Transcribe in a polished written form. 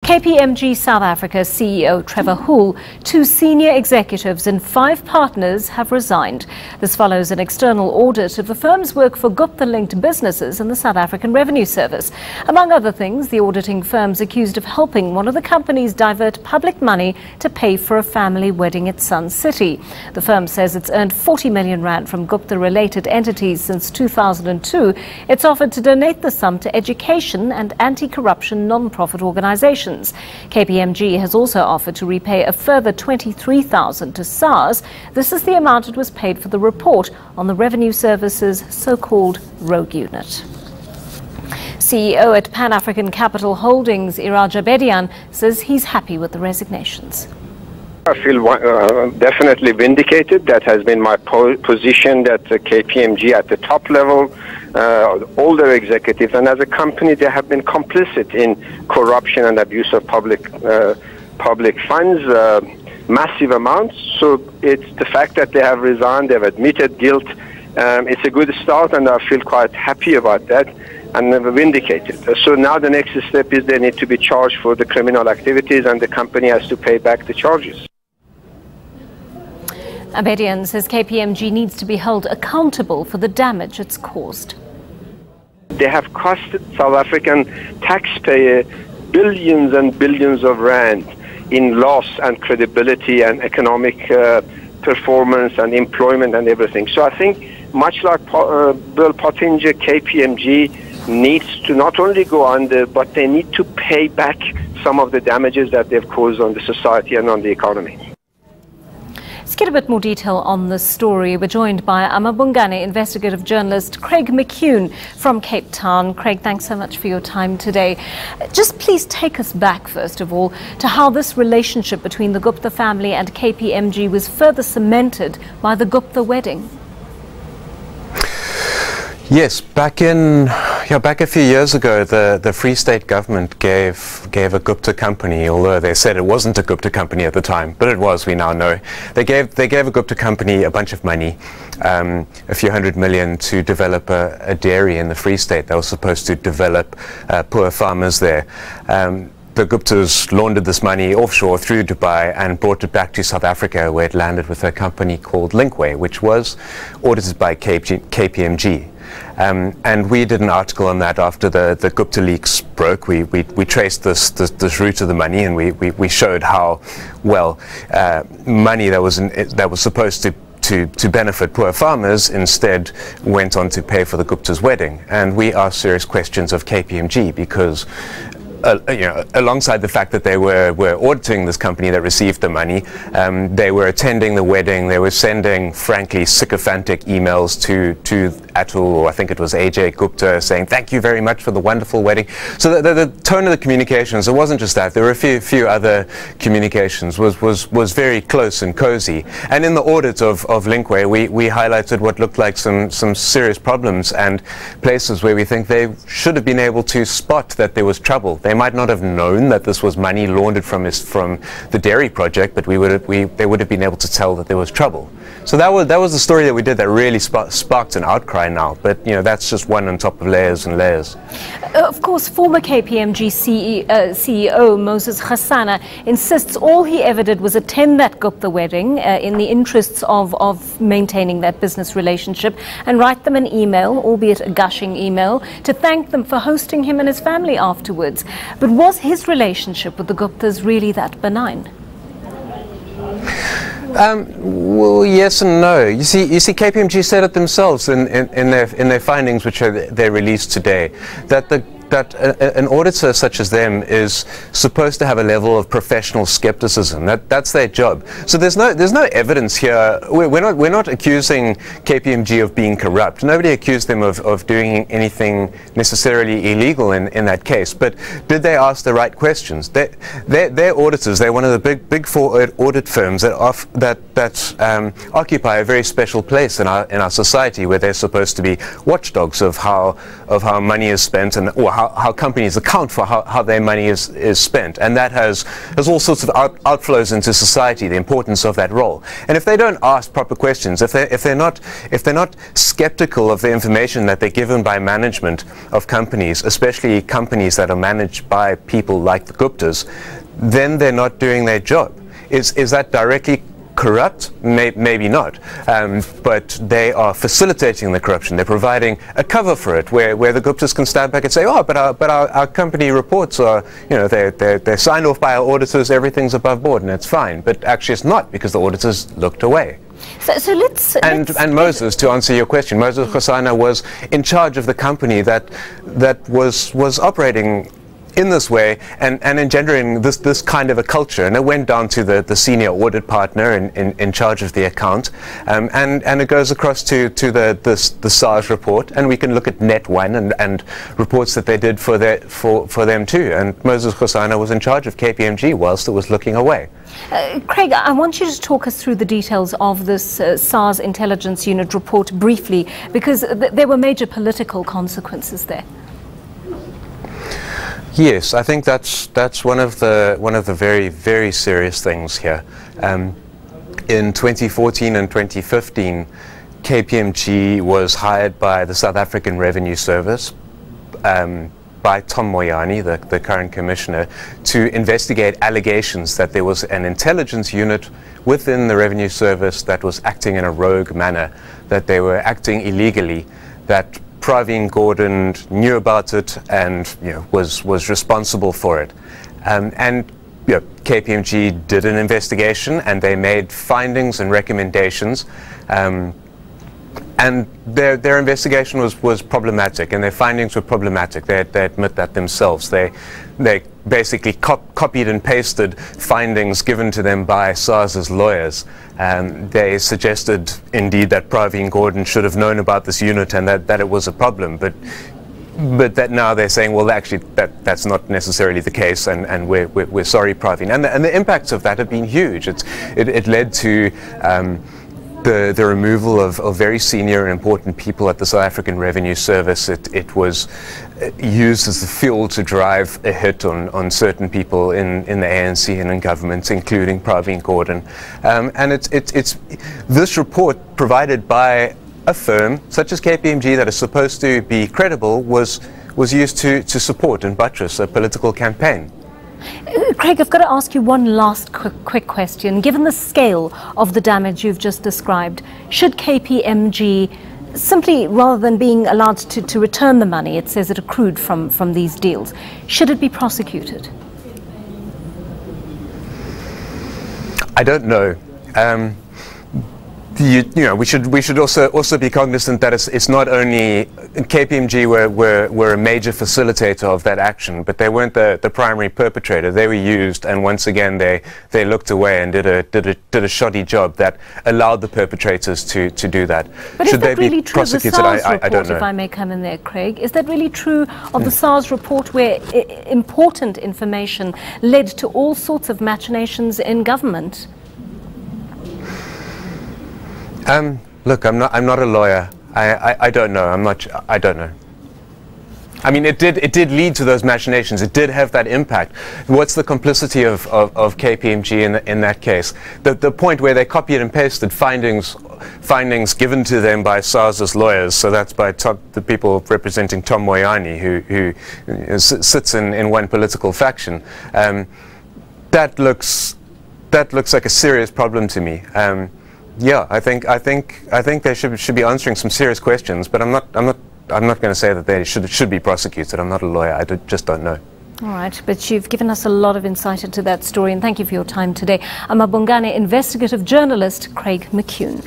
KPMG South Africa CEO Trevor Hoole, 2 senior executives and 5 partners have resigned. This follows an external audit of the firm's work for Gupta-linked businesses in the South African Revenue Service. Among other things, the auditing firm's accused of helping one of the companies divert public money to pay for a family wedding at Sun City. The firm says it's earned 40 million rand from Gupta-related entities since 2002. It's offered to donate the sum to education and anti-corruption non-profit organizations. KPMG has also offered to repay a further 23,000 to SARS. This is the amount it was paid for the report on the Revenue Service's so-called rogue unit. CEO at Pan African Capital Holdings, Iraj Abedian, says he's happy with the resignations. I feel definitely vindicated. That has been my position, that KPMG at the top level, all their executives, and as a company, they have been complicit in corruption and abuse of public funds, massive amounts. So it's the fact that they have resigned, they've admitted guilt. It's a good start, and I feel quite happy about that and vindicated. So now the next step is they need to be charged for the criminal activities, and the company has to pay back the charges. Abedian says KPMG needs to be held accountable for the damage it's caused. They have cost South African taxpayer billions and billions of rand in loss and credibility and economic performance and employment and everything. So I think, much like Bill Pottinger, KPMG needs to not only go under, but they need to pay back some of the damages that they've caused on the society and on the economy. Let's get a bit more detail on this story. We're joined by Amabungane investigative journalist Craig McCune from Cape Town. Craig, thanks so much for your time today. Just please take us back, first of all, to how this relationship between the Gupta family and KPMG was further cemented by the Gupta wedding. Yes, back a few years ago, the Free State government gave a Gupta company, although they said it wasn't a Gupta company at the time, but it was, we now know. They gave a Gupta company a bunch of money, a few hundred million, to develop a dairy in the Free State. They were supposed to develop poor farmers there. The Guptas laundered this money offshore through Dubai and brought it back to South Africa, where it landed with a company called Linkway, which was audited by KPMG. And we did an article on that after the Gupta leaks broke. We traced this route of the money, and we showed how, well, money that was supposed to benefit poor farmers instead went on to pay for the Gupta's wedding. And we asked serious questions of KPMG because alongside the fact that they were auditing this company that received the money, they were attending the wedding. They were sending, frankly, sycophantic emails to Atul, or I think it was AJ Gupta, saying thank you very much for the wonderful wedding. So the tone of the communications, it wasn't just that. There were a few other communications, was very close and cozy. And in the audit of Linkway, we highlighted what looked like some serious problems and places where we think they should have been able to spot that there was trouble. They might not have known that this was money laundered from the dairy project, but they would have been able to tell that there was trouble. So that was the story that we did that really sparked an outcry now. But that's just one on top of layers and layers. Of course, former KPMG CEO Moses Kgassana insists all he ever did was attend that Gupta wedding in the interests of maintaining that business relationship and write them an email, albeit a gushing email, to thank them for hosting him and his family afterwards. But was his relationship with the Guptas really that benign? Well, yes and no. You see, KPMG said it themselves in their findings, which they released today, that an auditor such as them is supposed to have a level of professional skepticism. That's their job. So there's no evidence here. We're not accusing KPMG of being corrupt. Nobody accused them of doing anything necessarily illegal in that case. But did they ask the right questions? They're auditors. They're one of the big four audit firms that occupy a very special place in our society, where they're supposed to be watchdogs of how money is spent and or how companies account for how their money is spent, and that has all sorts of outflows into society, the importance of that role. And if they don't ask proper questions, if they're not skeptical of the information that they're given by management of companies, especially companies that are managed by people like the Guptas, then they're not doing their job. Is that directly corrupt? Maybe not, but they are facilitating the corruption. They're providing a cover for it, where the Guptas can stand back and say, "Oh, but our company reports are, they're signed off by our auditors. Everything's above board, and it's fine." But actually, it's not, because the auditors looked away. So let's Moses, to answer your question, Moses Kosana was in charge of the company that was operating in this way and engendering this kind of a culture, and it went down to the senior audit partner in charge of the account, and it goes across to the SARS report, and we can look at Net1 and reports that they did for them too. And Moses Kosana was in charge of KPMG whilst it was looking away. Craig, I want you to talk us through the details of this SARS Intelligence Unit report briefly, because there were major political consequences there. Yes, I think that's one of the very, very serious things here. In 2014 and 2015, KPMG was hired by the South African Revenue Service, by Tom Moyane, the current commissioner, to investigate allegations that there was an intelligence unit within the Revenue Service that was acting in a rogue manner, that they were acting illegally, that Pravin Gordhan knew about it and was responsible for it. KPMG did an investigation, and they made findings and recommendations. And their investigation was problematic, and their findings were problematic. They admit that themselves. They basically copied and pasted findings given to them by SARS's lawyers. They suggested, indeed, that Pravin Gordhan should have known about this unit and that it was a problem. But that now they're saying, well, actually, that's not necessarily the case, and we're sorry, Pravin. And the impacts of that have been huge. It led to the removal of very senior and important people at the South African Revenue Service. It was used as the fuel to drive a hit on certain people in the ANC and in government, including Pravin Gordhan. And it's this report, provided by a firm such as KPMG that is supposed to be credible, was used to support and buttress a political campaign. Craig, I've got to ask you one last quick question. Given the scale of the damage you've just described, should KPMG simply, rather than being allowed to return the money, it says it accrued from these deals, should it be prosecuted? I don't know. We should also be cognizant that it's not only KPMG were a major facilitator of that action, but they weren't the primary perpetrator. They were used, and once again they looked away and did a shoddy job that allowed the perpetrators to do that. But should is that they really be true of the prosecuted? SARS report, I don't know. if I may come in there, Craig? Is that really true of the SARS report, where important information led to all sorts of machinations in government? Look, I'm not a lawyer. I don't know. I don't know. I mean, it did lead to those machinations. It did have that impact. What's the complicity of KPMG in that case? The point where they copied and pasted findings given to them by SARS's lawyers. So that's by the people representing Tom Moyane, who sits in one political faction. That looks like a serious problem to me. Yeah, I think they should be answering some serious questions, but I'm not going to say that they should be prosecuted. I'm not a lawyer. I just don't know. All right, but you've given us a lot of insight into that story, and thank you for your time today. I'm a Bongane investigative journalist, Craig McCune.